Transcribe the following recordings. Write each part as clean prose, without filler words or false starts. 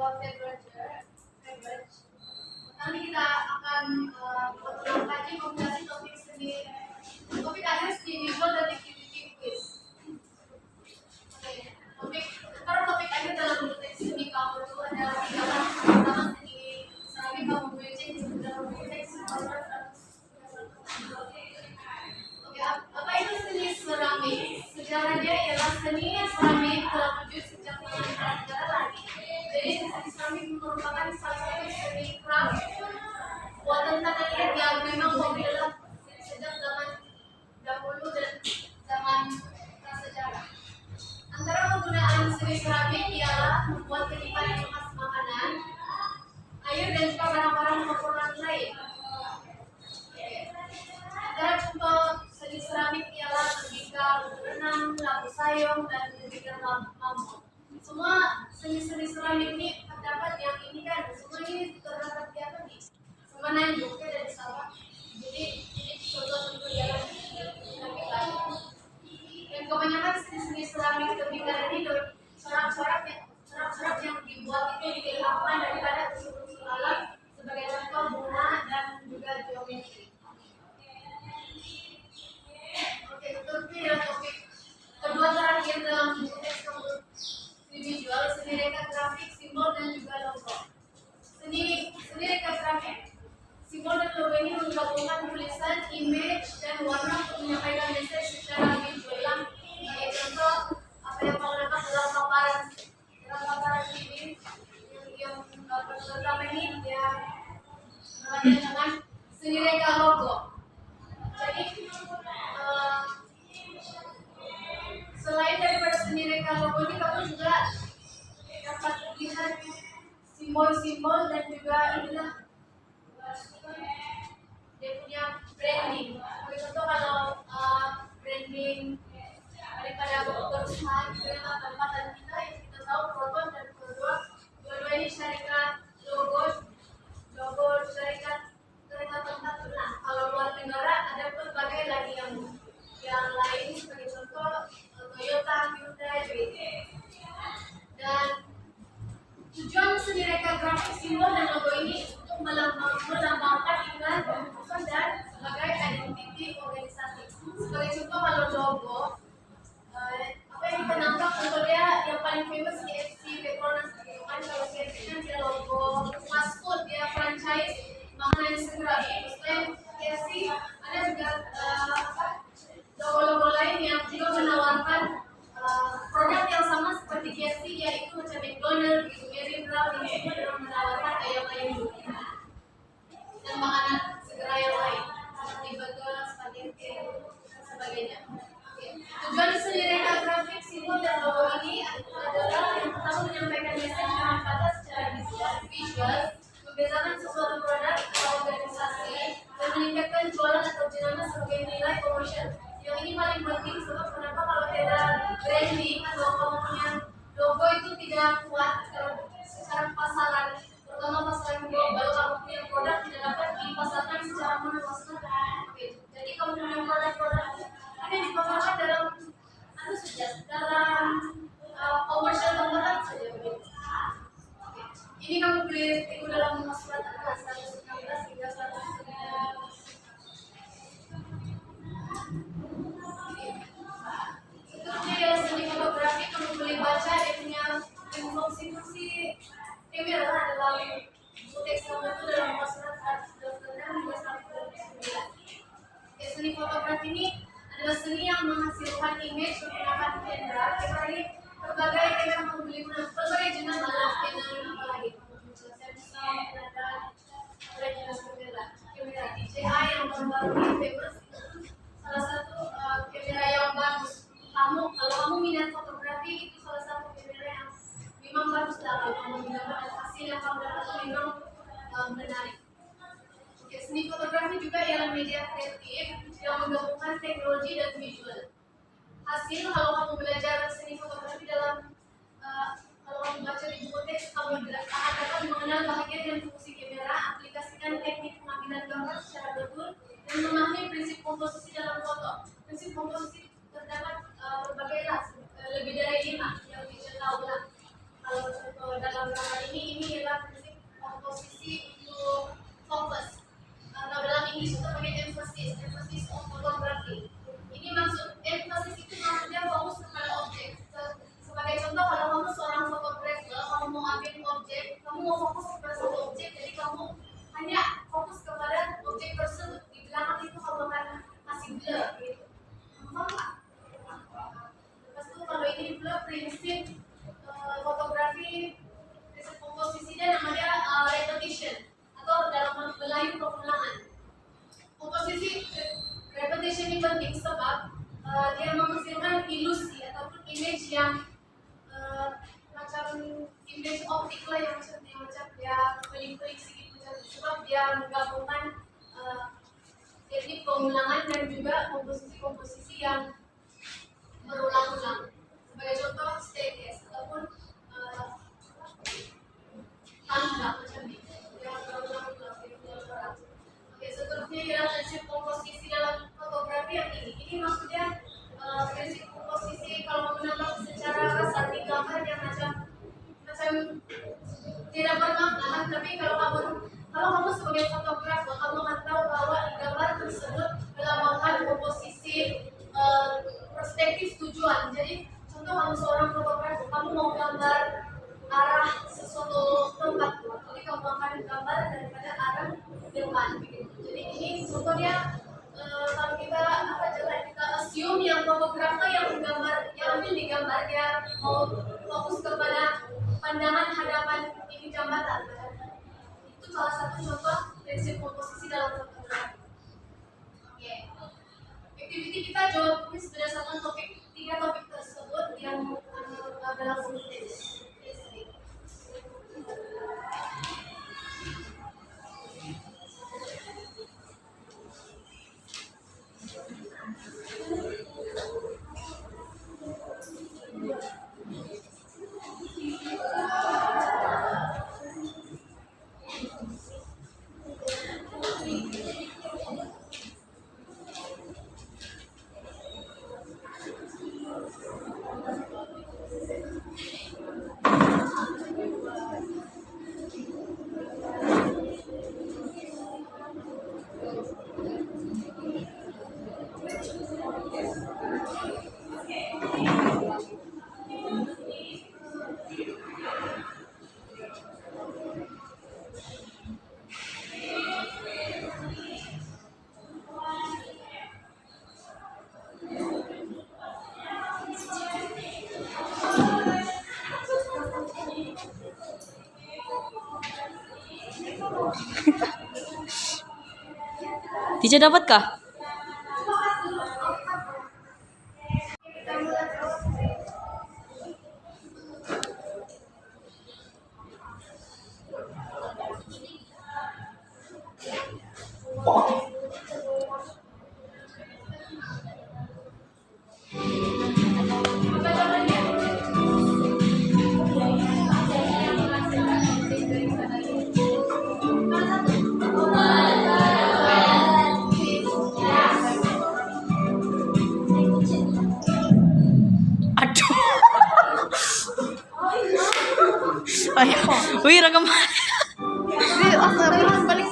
dua Februari. Nanti kita akan mengkaji kombinasi topik seni, topik akhir seni visual dan activity quiz. Topik akhir dalam bentuk seni kamu itu adalah pertama seni seramik kamu bridging dalam bentuk teks. Apa itu seni seramik? Sejarahnya ialah seni seramik telah wujud sejak zaman prasejarah lagi. Jadi seni seramik merupakan salah satu seni craft buatan tangan liat yang memang populer sejak zaman dahulu dan zaman prasejarah. Antara penggunaan seni seramik ialah membuat penyimpanan bekas makanan, air dan juga barang-barang keperluan lain. Antara contoh seni seramik ialah tembikar, benang, lampu sayong, dan tembikar lampu. Semua seni-seni seramik ini terdapat yang ini kan, semua ini terdapat di apa nih? Sebenarnya juga dan sama. Jadi ini contoh-contoh yang seramik lain. Dan kebanyakan seni-seni seramik tembikar ini corak-corak yang dibuat itu dikelapkan daripada unsur-unsur alam sebagai contoh bunga dan juga geometri. Oke, topik dan topik kedua terakhir dalam buku teks visual, seni reka grafik, simbol dan juga logo. Seni reka grafik, simbol dan logo ini menggabungkan tulisan, image, dan warna untuk menyampaikan message secara visual. Sebagai contoh, apa yang kamu dapat dalam paparan ini yang pertama ini dia dengan seni reka logo. Jadi selain daripada seni reka logo ini, kamu juga dapat lihat simbol-simbol dan juga inilah dia punya branding. Contoh kalau branding daripada perusahaan kereta tempatan kita yang kita tahu Proton dan Kedua ini syarikat logo syarikat kereta tempat. Nah, kalau luar negara ada berbagai lagi yang lain sebagai contoh Toyota, Hyundai, BT. Dan tujuan seni reka grafik, simbol dan logo ini untuk melambangkan iklan, keputusan dan sebagai identiti organisasi. Sebagai contoh kalau logo, apa yang kita nampak contohnya yang paling famous KFC, Petronas gitu kan. Kalau KFC kan dia logo fast food, dia franchise makanan segera. Selain KFC ada juga logo-logo lain yang juga menawarkan produk yang sama seperti KFC, yaitu macam McDonald's, gitu, Gerindra, ini semua dalam menawarkan ayam-ayam dunia dan makanan segera yang lain seperti burger, spaghetti, dan sebagainya. Tujuan seni reka grafik, simbol dan logo ini adalah yang pertama menyampaikan message dengan kata secara visual, membedakan sesuatu produk atau organisasi, dan meningkatkan jualan atau jenama sebagai nilai komersial. Yang ini paling penting sebab kenapa kalau ada branding atau kamu punya logo itu tidak kuat kalau secara pasaran, terutama pasaran global, kamu punya produk tidak dapat dipasarkan secara luas. Jadi kamu punya produk-produk ini dipasarkan dalam dalam komersial tempatan saja. Ini kamu beli itu dalam surat Al-Asr 116 hingga 119. Itu adalah seni fotografi. Kamu boleh baca dia punya fungsi-fungsi kamera dalam buku teks kamu itu dalam surat 126 hingga 129. Seni fotografi ini adalah seni yang menghasilkan image menggunakan kamera. Kamera ini berbagai kamera kamu beli berbagai jenis kamera apalagi Samsung, Canon, ada jenis kamera DJI yang baru-baru ini famous. Salah satu kamera yang bagus. Kalau kamu minat fotografi, itu salah satu kamera yang memang bagus lah. Kalau kamu minat hasil yang kamu dapat memang menarik. Seni fotografi juga ialah media kreatif yang menggabungkan teknologi dan visual. Hasil kalau kamu belajar seni fotografi dalam kalau kamu baca di buku teks, kamu akan dapat mengenal bahagian dan fungsi kamera, aplikasikan teknik pengambilan gambar secara betul, dan memahami prinsip komposisi dalam foto. Prinsip komposisi terdapat berbagai lebih dari 5 yang bisa tahu lah. Kalau contoh dalam gambar ini teknik optik lah yang macam dia pelik-pelik sedikit macam itu. Sebab dia menggabungkan teknik pengulangan dan juga komposisi yang berulang-ulang. Sebagai contoh staircase ataupun tangga macam ini yang berulang-ulang. Oke, seterusnya ialah prinsip komposisi dalam fotografi yang ini. Ini maksudnya prinsip komposisi kalau menambah secara kasar di gambar yang macam tidak bermakna, tapi kalau kamu sebagai fotografer kamu akan tahu bahwa di gambar tersebut melambangkan komposisi perspektif tujuan. Jadi contoh kamu seorang fotografer, kamu mau gambar arah sesuatu tempat, jadi kamu akan gambar daripada arah depan. Jadi ini contohnya kalau kita assume yang fotografer yang ambil di gambar dia mau fokus kepada pandangan hadapan ini jambatan. Itu salah satu contoh prinsip komposisi dalam fotografi. Oke. Aktiviti kita jawab kuis berdasarkan tiga topik tersebut yang dalam tes. Tidak dapatkah? Ayo, wih rekam. Balik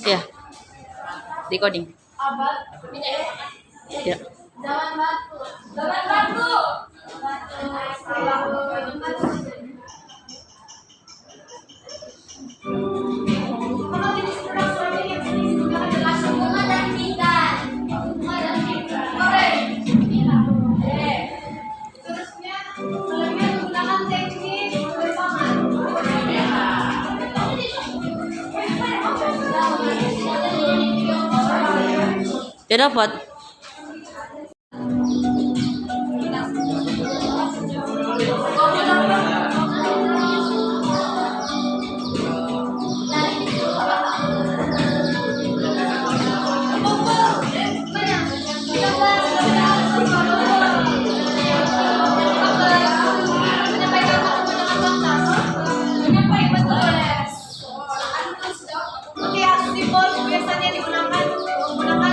Ya. Recording. Abad. Ya. Zaman batu. Zaman batu. Kalau ini sekarang sudah yang sekarang adalah bunga dan bintang. Bunga dan bintang. Oke. Terusnya, selebihnya menggunakan teknik berpangan. Ya dapat. Biasanya digunakan menggunakan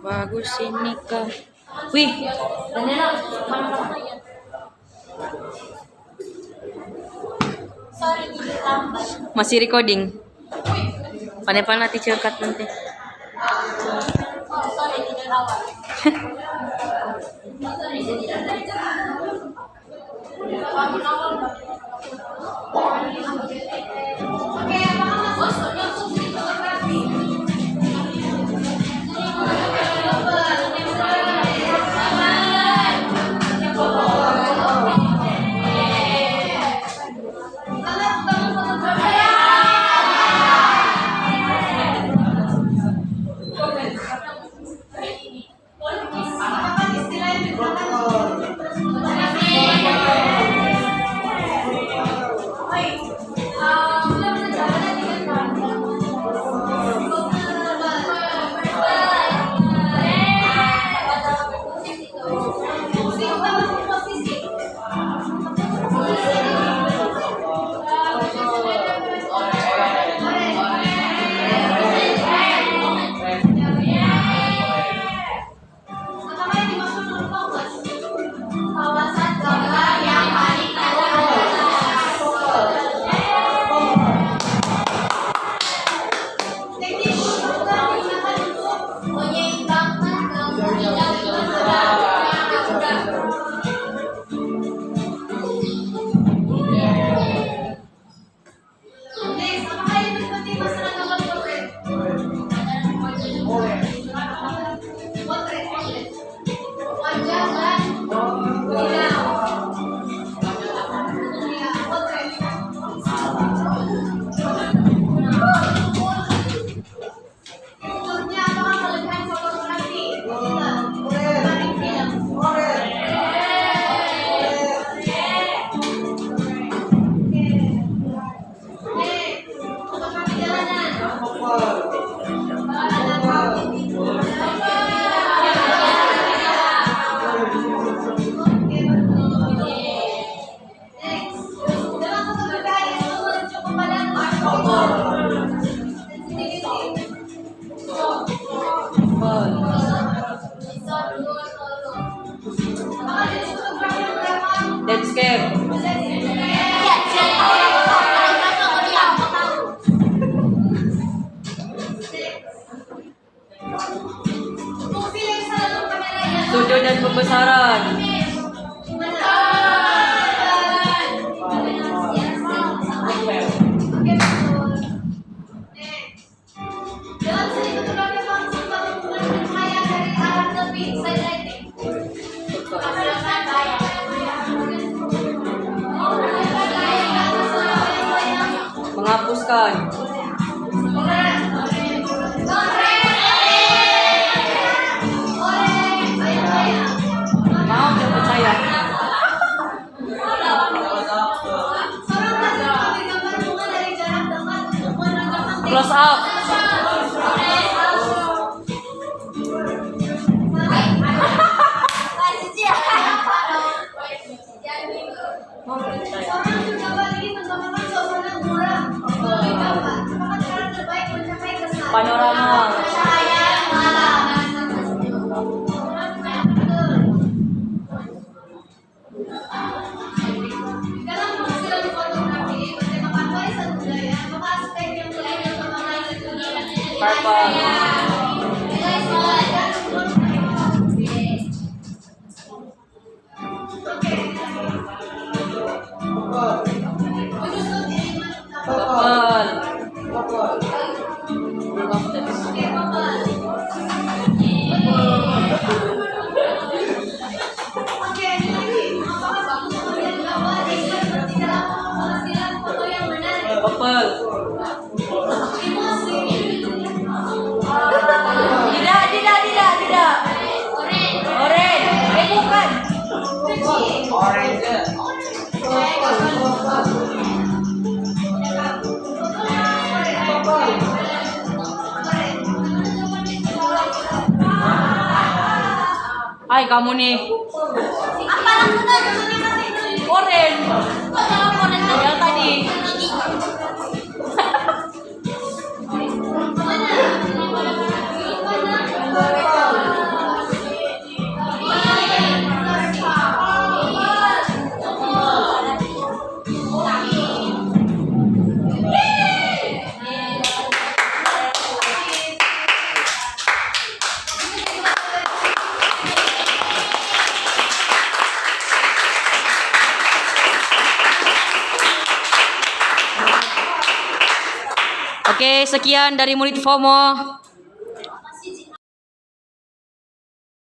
Bagus ini kah. Wih, Sorry, tidak lambat. masih recording. Pandai-pandai nanti cekat nanti. Oh, sorry, tidak lambat. Oke, apakah maksudnya untuk fotografi? Landscape. Sudut dan pembesaran. Menghapuskan. Mau jemput saya. Close up. Panorama. Dalam penghasilan fotografi, bertema warisan budaya, maka aspek yang lain yang berkaitan dengan Purple. Tidak. Orange. Bukan. Orange. Hai kamu nih. Apa lakukan? Orange. Kok jawab orange Yang tadi. Mana? Oke, sekian dari murid FOMO.